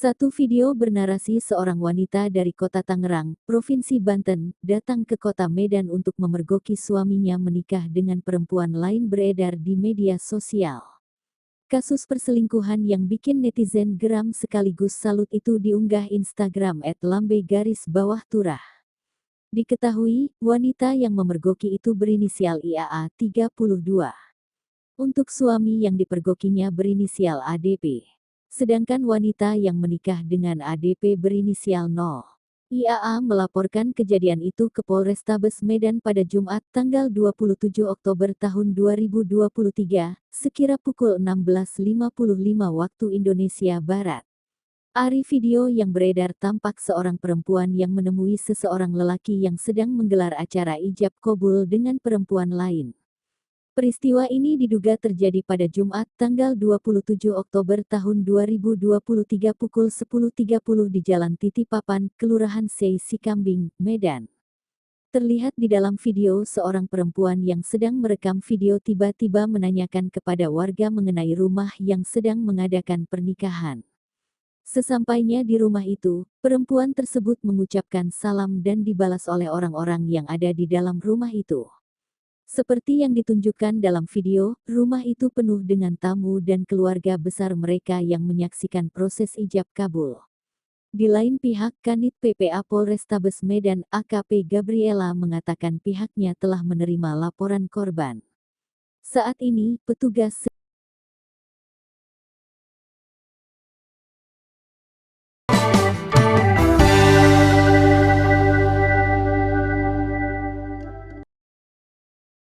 Satu video bernarasi seorang wanita dari kota Tangerang, Provinsi Banten, datang ke kota Medan untuk memergoki suaminya menikah dengan perempuan lain beredar di media sosial. Kasus perselingkuhan yang bikin netizen geram sekaligus salut itu diunggah Instagram @lambe_turah. Diketahui, wanita yang memergoki itu berinisial IAA 32. Untuk suami yang dipergokinya berinisial ADP. Sedangkan wanita yang menikah dengan ADP berinisial 0. IAA melaporkan kejadian itu ke Polrestabes Medan pada Jumat tanggal 27 Oktober tahun 2023, sekira pukul 16.55 waktu Indonesia Barat. Ari video yang beredar tampak seorang perempuan yang menemui seseorang lelaki yang sedang menggelar acara ijab kabul dengan perempuan lain. Peristiwa ini diduga terjadi pada Jumat tanggal 27 Oktober tahun 2023 pukul 10.30 di Jalan Titipapan, Kelurahan Sei Sikambing, Medan. Terlihat di dalam video seorang perempuan yang sedang merekam video tiba-tiba menanyakan kepada warga mengenai rumah yang sedang mengadakan pernikahan. Sesampainya di rumah itu, perempuan tersebut mengucapkan salam dan dibalas oleh orang-orang yang ada di dalam rumah itu. Seperti yang ditunjukkan dalam video, rumah itu penuh dengan tamu dan keluarga besar mereka yang menyaksikan proses ijab kabul. Di lain pihak, Kanit PPA Polrestabes Medan AKP Gabriela mengatakan pihaknya telah menerima laporan korban. Saat ini, petugas